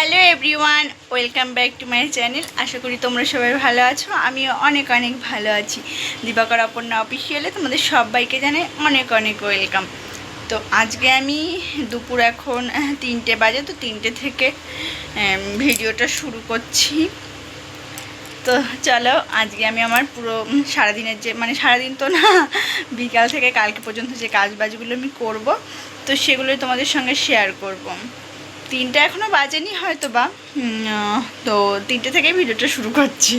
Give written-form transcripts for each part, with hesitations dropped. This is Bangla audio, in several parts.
Hello everyone, welcome back to my channel. আশা করি তোমরা সবাই ভালো আছো। আমিও অনেক অনেক ভালো আছি। দিবাকর অপর্ণা অফিসিয়ালে তোমাদের সবাইকে জানাই অনেক অনেক ওয়েলকাম। তো আজকে আমি দুপুর এখন 3টে বাজে, তো 3টে থেকে ভিডিওটা শুরু করছি। তো চলো, আজকে আমি আমার পুরো সারাদিনের যে সারাদিন তো না, বিকাল থেকে কালকে পর্যন্ত যে কাজবাজগুলো আমি করব, তো সেগুলোই তোমাদের সঙ্গে শেয়ার করব। 3টা এখনও বাজেনি হয়তো বা, তো 3টে থেকে ভিডিওটা শুরু করছি।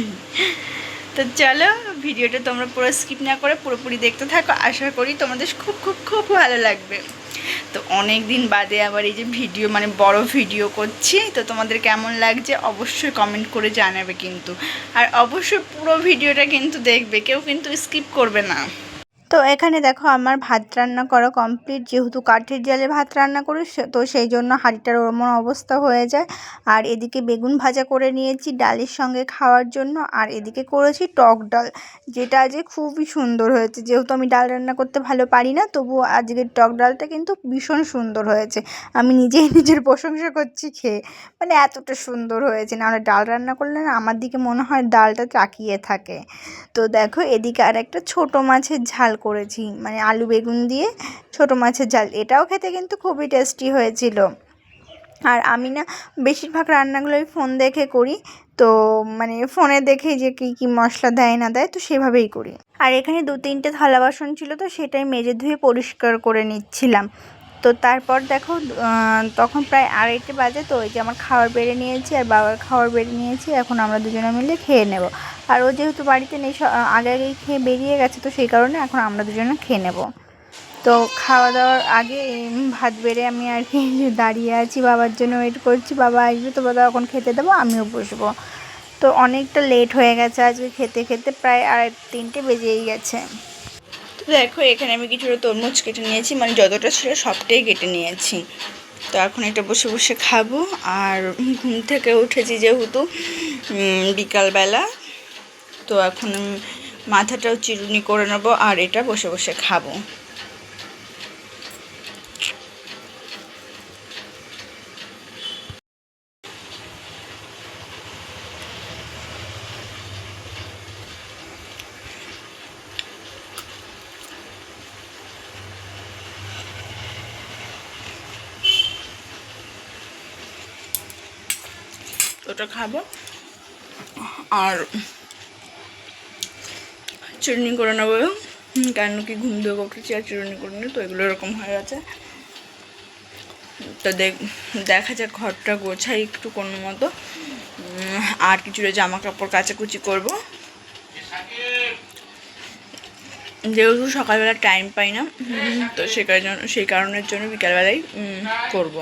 তো চলো, ভিডিওটা তোমরা পুরো স্কিপ না করে পুরোপুরি দেখতে থাকো। আশা করি তোমাদের খুব খুব খুব ভালো লাগবে। তো অনেক দিন বাদে আবার এই যে ভিডিও বড় ভিডিও করছি, তো তোমাদের কেমন লাগছে অবশ্যই কমেন্ট করে জানাবে কিন্তু। আর অবশ্যই পুরো ভিডিওটা কিন্তু দেখবে, কেউ কিন্তু স্কিপ করবে না। তো এখানে দেখো আমার ভাত রান্না করা কমপ্লিট। যেহেতু কাঠের জালে ভাত রান্না করি, তো সেই জন্য হাঁড়িটার ওরকম অবস্থা হয়ে যায়। আর এদিকে বেগুন ভাজা করে নিয়েছি ডালের সঙ্গে খাওয়ার জন্য। আর এদিকে করেছি টক ডাল, যেটা আজকে খুবই সুন্দর হয়েছে। যেহেতু আমি ডাল রান্না করতে ভালো পারি না, তবুও আজকের টক ডালটা কিন্তু ভীষণ সুন্দর হয়েছে। আমি নিজেই নিজের প্রশংসা করছি খেয়ে, এতটা সুন্দর হয়েছে। নাহলে ডাল রান্না করলে না আমার দিকে মনে হয় ডালটা তাকিয়ে থাকে। তো দেখো, এদিকে আর একটা ছোটো মাছের ঝাল করেছি, আলু বেগুন দিয়ে ছোটো মাছের ঝাল। এটাও খেতে কিন্তু খুবই টেস্টি হয়েছিল। আর আমি না বেশিরভাগ রান্নাগুলোই ফোন দেখে করি, তো ফোনে দেখে যে কী মশলা দেয় না দেয়, তো সেভাবেই করি। আর এখানে 2-3টে থালা বাসন ছিল, তো সেটাই মেজে ধুয়ে পরিষ্কার করে নিচ্ছিলাম। তো তারপর দেখো, তখন প্রায় 2:30 বাজে। তো ওই যে আমার খাবার বেড়ে নিয়েছি আর বাবার খাবার বেড়ে নিয়েছি। এখন আমরা দুজনে মিলে খেয়ে নেব। আর ও যেহেতু বাড়িতে নেই, আগে আগেই খেয়ে বেরিয়ে গেছে, তো সেই কারণে এখন আমরা দুজনে খেয়ে নেব। তো খাওয়া দাওয়ার আগে ভাত বেড়ে আমি আর কি দাঁড়িয়ে আছি, বাবার জন্য ওয়েট করছি। বাবা আসবে তো বাবা এখন খেতে দেবো, আমিও বসবো। তো অনেকটা লেট হয়ে গেছে আজকে খেতে খেতে, প্রায় 3:30 বেজেই গেছে। তো দেখো, এখানে আমি কিছুটা তরমুজ কেটে নিয়েছি, যতটা ছিল সবটাই কেটে নিয়েছি। তো এখন এটা বসে বসে খাবো। আর ঘুম থেকে উঠেছি যেহেতু বিকালবেলা, তো এখন মাথাটাও চিরুনি করে নেবো আর এটা বসে বসে খাবো। ওটা খাবো আর চিরুনি করে নেবো, কেন কি ঘুম দিয়ে উঠেছি আর চিরুনি করে নিই, তো এগুলো এরকম হয়ে গেছে। তো দেখা যাক, ঘরটা গোছাই একটু কোনো মতো, আর কিছুটা জামা কাপড় কাচাকুচি করবো। যেহেতু সকালবেলা টাইম পাই না, তো সেই কারণের জন্য বিকালবেলাই করব।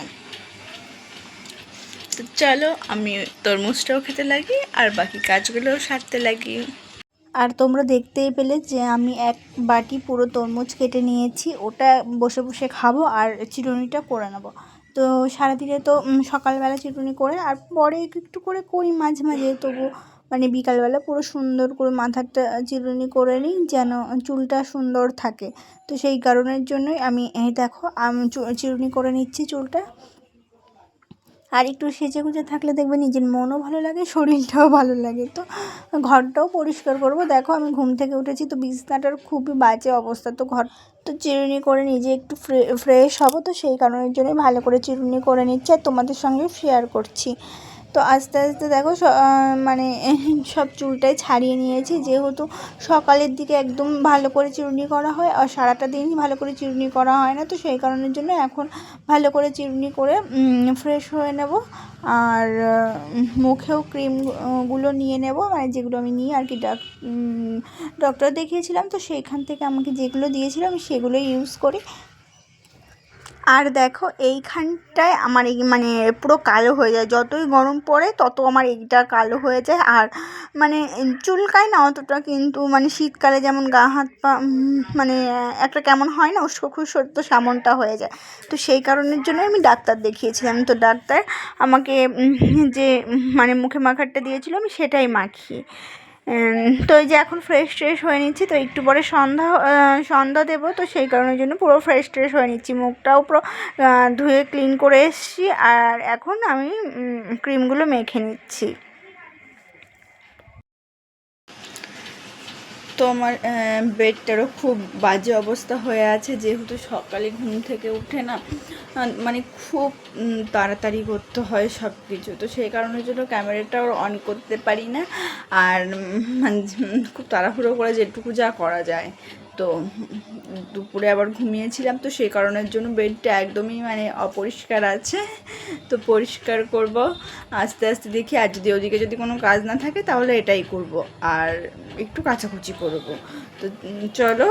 তো চলো, আমি তরমুজটাও খেতে লাগি আর বাকি কাজগুলোও সারতে লাগি। আর তোমরা দেখতেই পেলে যে আমি 1 বাটি পুরো তরমুজ কেটে নিয়েছি, ওটা বসে বসে খাবো আর চিরুনিটা করে নেবো। তো সারাদিনে তো সকালবেলা চিরুনি করে আর পরে একটু করে করি মাঝে মাঝে, তবু বিকালবেলা পুরো সুন্দর করে মাথাটা চিরুনি করে নিই, যেন চুলটা সুন্দর থাকে। তো সেই কারণের জন্যই আমি দেখো চিরুনি করে নিচ্ছি চুলটা। আর একটু সেজে গুজে থাকলে দেখবে নিজের মনও ভালো লাগে, শরীরটাও ভালো লাগে। তো ঘরটাও পরিষ্কার করব। দেখো, আমি ঘুম থেকে উঠেছি, তো বিছনাটার খুবই বাজে অবস্থা। তো তো চিরুনি করে নিজে একটু ফ্রেশ হব, তো সেই কারণের জন্যই ভালো করে চিরুনি করে নিচ্ছি আর তোমাদের সঙ্গে শেয়ার করছি। তো আস্তে আস্তে দেখো, সব চুলটাই ছাড়িয়ে নিয়েছি, যেহেতু সকালের দিকে একদম ভালো করে চিরুনি করা হয় আর সারাটা দিনই ভালো করে চিরুনি করা হয় না, তো সেই কারণের জন্য এখন ভালো করে চিরুনি করে ফ্রেশ হয়ে নেব। আর মুখেও ক্রিমগুলো নিয়ে নেব, যেগুলো আমি নিই আর কি, ডক্টর দেখিয়েছিলাম, তো সেইখান থেকে আমাকে যেগুলো দিয়েছিল আমি সেগুলো ইউজ করি। আর দেখো, এইখানটায় আমার এই পুরো কালো হয়ে যায়, যতই গরম পড়ে তত আমার এইটা কালো হয়ে যায়। আর চুলকায় না অতটা, কিন্তু শীতকালে যেমন গা হাত পা একটা কেমন হয় না, উস্কো খুস্কো, তো সেমনটা হয়ে যায়। তো সেই কারণের জন্য আমি ডাক্তার দেখিয়েছিলাম। তো ডাক্তার আমাকে যে মুখে মাখারটা দিয়েছিল, আমি সেটাই মাখি। তো এই যে এখন ফ্রেশ ট্রেশ হয়ে নিচ্ছি, তো একটু পরে সন্ধ্যা দেবো, তো সেই কারণের জন্য পুরো ফ্রেশ ট্রেশ হয়ে নিচ্ছি, মুখটাও পুরো ধুয়ে ক্লিন করে এসেছি। আর এখন আমি ক্রিমগুলো মেখে নিচ্ছি। তো আমার বেডটারও খুব বাজে অবস্থা হয়ে আছে, যেহেতু সকালে ঘুম থেকে উঠে না মানে খুব তাড়াতাড়ি করতে হয় সব কিছু, তো সেই কারণের জন্য ক্যামেরাটাও অন করতে পারি না। আর মানে খুব তাড়াহুড়ো করে যেটুকু যা করা যায়। তো দুপুরে আবার ঘুমিয়েছিলাম, তো সেই কারণের জন্য বেডটা একদমই মানে অপরিষ্কার আছে। তো পরিষ্কার করব আস্তে আস্তে, দেখি আর যদি ওদিকে যদি কোনো কাজ না থাকে তাহলে এটাই করব, আর একটু কাচাকুচি করব। তো চলো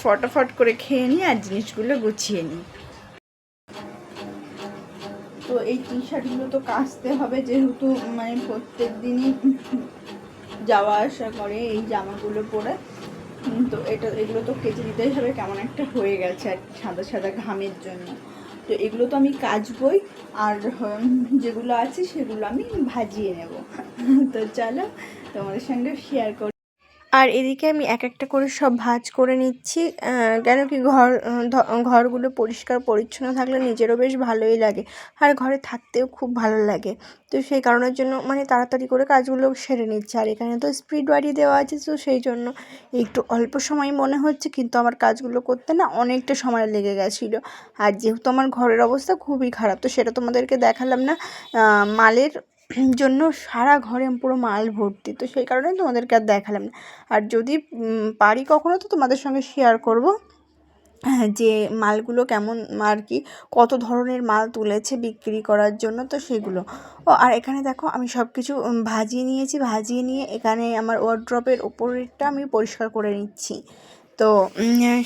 ফটাফট করে খেয়ে নিই আর জিনিসগুলো গুছিয়ে নিই। তো এই টি শার্টগুলো তো কাচতে হবে, যেহেতু মানে প্রত্যেক দিনই যাওয়া আসা করে এই জামাগুলো পরে। তো এগুলো তো কেচে দিতেই হবে, কেমন একটা হয়ে গেছে আর সাদা সাদা ঘামের জন্য। তো এগুলো তো আমি কাচবই, আর যেগুলো আছে সেগুলো আমি ভাজিয়ে নেব। তো চলো তোমাদের সঙ্গে শেয়ার করি। আর এদিকে আমি এক একটা করে সব ভাঁজ করে নিচ্ছি, কেন কি ঘরগুলো পরিষ্কার পরিচ্ছন্ন থাকলে নিজেরও বেশ ভালোই লাগে, আর ঘরে থাকতেও খুব ভালো লাগে। তো সেই কারণের জন্য মানে তাড়াতাড়ি করে কাজগুলো সেরে নিচ্ছি। আর এখানে তো স্পিড বাড়ি দেওয়া আছে, তো সেই জন্য একটু অল্প সময় মনে হচ্ছে, কিন্তু আমার কাজগুলো করতে না অনেকটা সময় লেগে গেছিলো। আর যেহেতু আমার ঘরের অবস্থা খুবই খারাপ, তো সেটা তোমাদেরকে দেখালাম না, মালের জন্য সারা ঘরে পুরো মাল ভর্তি, তো সেই কারণে তোমাদেরকে আর দেখালাম না। আর যদি পারি কখনো তো তোমাদের সঙ্গে শেয়ার করব যে মালগুলো কেমন আর কি, কত ধরনের মাল তুলেছে বিক্রি করার জন্য, তো সেগুলো। আর এখানে দেখো আমি সব কিছু ভাজিয়ে নিয়েছি, ভাজিয়ে নিয়ে এখানে আমার ওয়ার্ড্রপের ওপরেরটা আমি পরিষ্কার করে নিচ্ছি। তো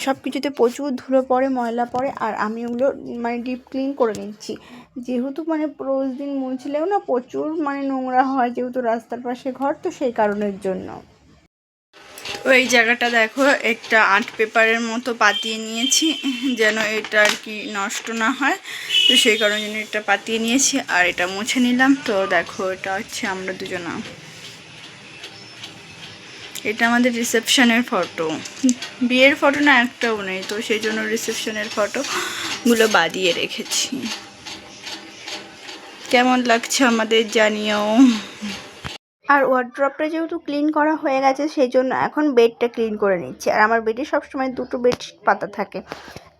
সব কিছুতে প্রচুর ধুলো পড়ে, ময়লা পড়ে, আর আমি ওগুলো মানে ডিপ ক্লিন করে নিচ্ছি, যেহেতু মানে রোজ দিন মুছলেও না প্রচুর মানে নোংরা হয়, যেহেতু রাস্তার পাশে ঘর, তো সেই কারণের জন্য। ওই জায়গাটা দেখো একটা আর্ট পেপারের মতো পাতিয়ে নিয়েছি, যেন এটা আর কি নষ্ট না হয়, তো সেই কারণে জন্য এটা পাতিয়ে নিয়েছি আর এটা মুছে নিলাম। তো দেখো এটা হচ্ছে আমরা দুজনা, এটা আমাদের রিসেপশনের ফটো, বিয়ের ফটো না একটাও নেই, তো সেই জন্য রিসেপশনের ফটোগুলো বাদিয়ে রেখেছি। কেমন লাগছে আমাদের জানিও। আর ওয়ার্ড্রপটা যেহেতু ক্লিন করা হয়ে গেছে, সেই জন্য এখন বেডটা ক্লিন করে নিচ্ছি। আর আমার বেডে সবসময় দুটো বেডশিট পাতা থাকে,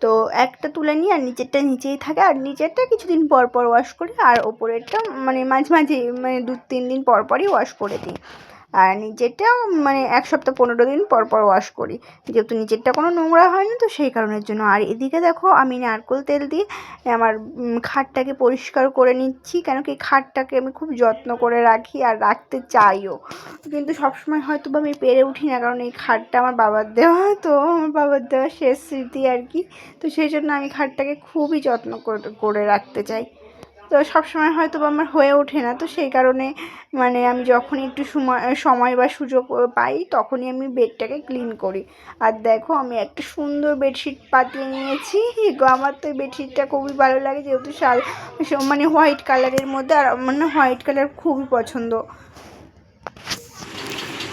তো একটা তুলে নিই, আর নিচেরটা নিচেই থাকে, আর নিচেরটা কিছুদিন পর পর ওয়াশ করি, আর ওপরেরটা মানে মাঝে মাঝে মানে 2-3 দিন পর পরই ওয়াশ করে দিই। আর নিচেরটা মানে 1 সপ্তাহ 15 দিন পর পর ওয়াশ করি, যেহেতু নিচেরটা কোনো নোংরা হয় না, তো সেই কারণের জন্য। আর এদিকে দেখো আমি নারকেল তেল দিয়ে আমার খাটটাকে পরিষ্কার করে নিচ্ছি, কেন কি খাটটাকে আমি খুব যত্ন করে রাখি আর রাখতে চাইও, কিন্তু সবসময় হয়তো বা আমি পেরে উঠি না, কারণ এই খাটটা আমার বাবার দেওয়া, তো আমার বাবার দেওয়া শেষ স্মৃতি আর কি। তো সেই জন্য আমি খাটটাকে খুবই যত্ন করে রাখতে চাই, তো সবসময় হয়তো বা আমার হয়ে ওঠে না, তো সেই কারণে মানে আমি যখনই একটু সময় বা সুযোগ পাই তখনই আমি বেডটাকে ক্লিন করি। আর দেখো আমি একটা সুন্দর বেডশিট পাতিয়ে নিয়েছি, আমার তো এই বেডশিটটা খুবই ভালো লাগে, যেহেতু মানে হোয়াইট কালারের মধ্যে, আর মানে হোয়াইট কালার খুবই পছন্দ।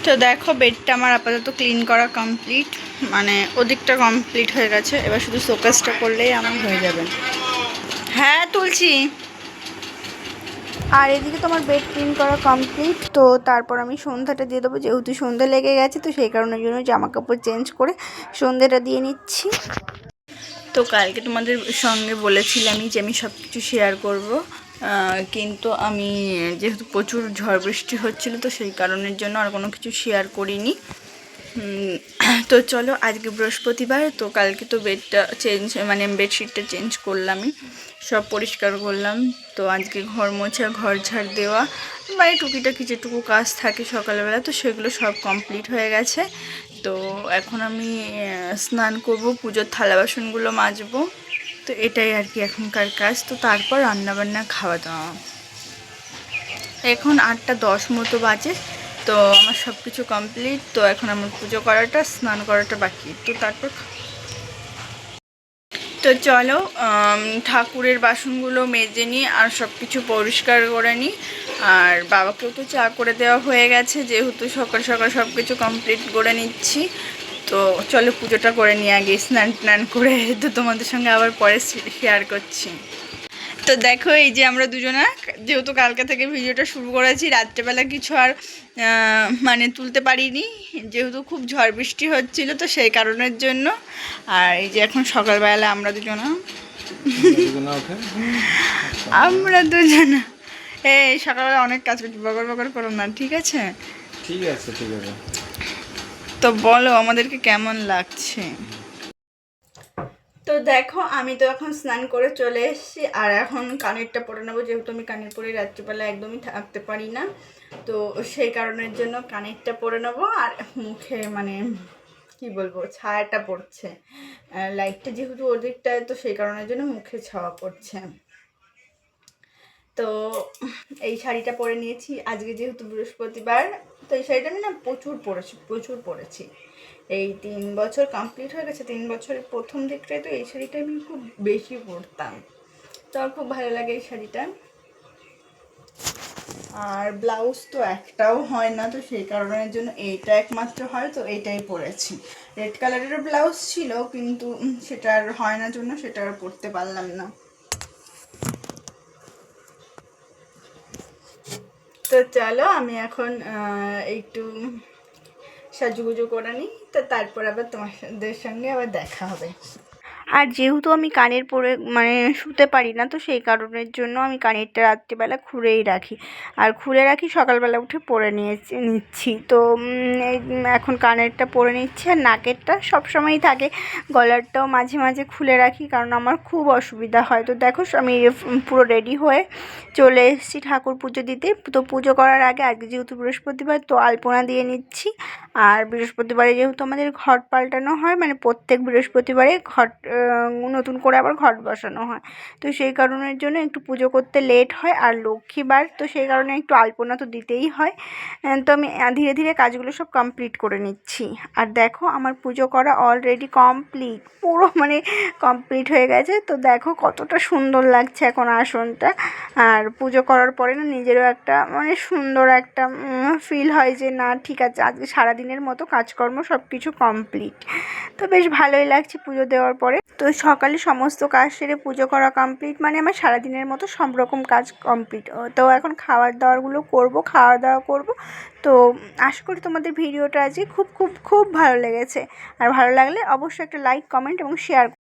তো দেখো বেডটা আমার আপাতত ক্লিন করা কমপ্লিট, মানে ওদিকটা কমপ্লিট হয়ে গেছে, এবার শুধু শোকেসটা করলেই আমার হয়ে যাবে। হ্যাঁ তুলছি। আর এদিকে তোমার বেড ক্লিন করা কমপ্লিট, তো তারপর আমি সন্ধ্যাটা দিয়ে দেবো, যেহেতু সন্ধ্যা লেগে গেছে, তো সেই কারণের জন্য জামা কাপড় চেঞ্জ করে সন্ধ্যাটা দিয়ে নিচ্ছি। তো কালকে তোমাদের সঙ্গে বলেছিলামই যে আমি সব কিছু শেয়ার করব, কিন্তু আমি যেহেতু প্রচুর ঝড় বৃষ্টি হচ্ছিলো, তো সেই কারণের জন্য আর কোনো কিছু শেয়ার করিনি। তো চলো আজকে বৃহস্পতিবার, তো কালকে তো বেডটা চেঞ্জ মানে বেডশিটটা চেঞ্জ করলামই, সব পরিষ্কার করলাম। তো আজকে ঘর মোছা, ঘর ঝাড় দেওয়া, মানে টুকিটাকি যেটুকু কাজ থাকে সকালবেলা, তো সেগুলো সব কমপ্লিট হয়ে গেছে। তো এখন আমি স্নান করব, পুজোর থালা বাসনগুলো মাজবো, তো এটাই আর কি এখনকার কাজ। তো তারপর রান্নাবান্না খাওয়া দাওয়া। এখন 8টা 10 মতো বাজে, তো আমার সব কিছু কমপ্লিট। তো এখন আমার পুজো করাটা, স্নান করাটা বাকি, তো তারপর। তো তো চলো ঠাকুরের বাসনগুলো মেজে নিই আর সব কিছু পরিষ্কার করে নিই। আর বাবাকেও তো চা করে দেওয়া হয়ে গেছে, যেহেতু সকাল সকাল সব কিছু কমপ্লিট করে নিচ্ছি। তো চলো পুজোটা করে নিই আগে, স্নান টান করে। তো তোমাদের সঙ্গে আবার পরে শেয়ার করছি। তো দেখো এই যে আমরা দুজনা, যেহেতু কালকে থেকে ভিডিওটা শুরু করেছি, রাত্রেবেলা কিছু আর মানে তুলতে পারিনি, যেহেতু খুব ঝড় বৃষ্টি হচ্ছিল, তো সেই কারণের জন্য। আর এই যে এখন সকালবেলা আমরা দুজনা এই সকালবেলা অনেক কাজ করছি, বগর বগর করো না, ঠিক আছে? ঠিক আছে ঠিক আছে। তো বলো আমাদেরকে কেমন লাগছে। তো দেখো আমি তো এখন স্নান করে চলে এসেছি, আর এখন কানেরটা পরে নেবো, যেহেতু আমি কানের পরে রাত্রিবেলা একদমই থাকতে পারি না। তো সেই কারণের জন্য কানেরটা পরে নেবো। আর মুখে মানে কি বলবো, ছায়াটা পড়ছে, লাইটটা যেহেতু ওদিকটায়, তো সেই কারণের জন্য মুখে ছাওয়া পড়ছে। তো এই শাড়িটা পরে নিয়েছি আজকে, যেহেতু বৃহস্পতিবার। তো এই শাড়িটা আমি না প্রচুর পরেছি। এই 3 বছর কমপ্লিট হয়ে গেছে, 3 বছরের প্রথম দিকটায় তো এই শাড়িটা আমি খুব বেশি পরতাম। তো আমার খুব ভালো লাগে এই শাড়িটা। আর ব্লাউজ তো একটাও হয় না, তো সেই কারণের জন্য এইটা একমাত্র হয়, তো এইটাই পরেছি। রেড কালারেরও ব্লাউজ ছিল, কিন্তু সেটা আর হয় না জন্য সেটা আর পরতে পারলাম না। তো চলো আমি এখন একটু সাজুগুজু করে নিই, তো তারপর আবার তোমাদের সঙ্গে আবার দেখা হবে। আর যেহেতু আমি কানের পরে মানে শুতে পারি না, তো সেই কারণের জন্য আমি কানেরটা রাত্রিবেলা খুলেই রাখি। আর খুলে রাখি, সকালবেলা উঠে পরে নিচ্ছি। তো এখন কানেরটা পরে নিচ্ছি, আর নাকেরটা সবসময়ই থাকে, গলারটাও মাঝে মাঝে খুলে রাখি, কারণ আমার খুব অসুবিধা হয়। তো দেখো আমি পুরো রেডি হয়ে চলে এসেছি ঠাকুর পুজো দিতে। তো পুজো করার আগে আজকে যেহেতু বৃহস্পতিবার, তো আলপনা দিয়ে নিচ্ছি। আর বৃহস্পতিবারে যেহেতু আমাদের ঘট পাল্টানো হয়, মানে প্রত্যেক বৃহস্পতিবারে ঘট নতুন করে আবার ঘট বসানো হয়, তো সেই কারণের জন্য একটু পুজো করতে লেট হয়। আর লক্ষ্মীবার, তো সেই কারণে একটু আলপনা তো দিতেই হয়। তো আমি ধীরে ধীরে কাজগুলো সব কমপ্লিট করে নিচ্ছি। আর দেখো আমার পুজো করা অলরেডি কমপ্লিট, পুরো মানে কমপ্লিট হয়ে গেছে। তো দেখো কতটা সুন্দর লাগছে এখন আসনটা। আর পুজো করার পরে না নিজেরও একটা মানে সুন্দর একটা ফিল হয় যে না ঠিক আছে, আজকে সারাদিনের মতো কাজকর্ম সব কিছু কমপ্লিট। তো বেশ ভালোই লাগছে পুজো দেওয়ার পরে। তো সকালে সমস্ত কাজ সেরে পুজো করা কমপ্লিট, মানে আমার সারাদিনের মতো সব রকম কাজ কমপ্লিট। তো এখন খাওয়া দাওয়া করব। তো আশা করি তোমাদের ভিডিওটা আজকে খুব খুব খুব ভালো লেগেছে। আর ভালো লাগলে অবশ্যই একটা লাইক, কমেন্ট এবং শেয়ার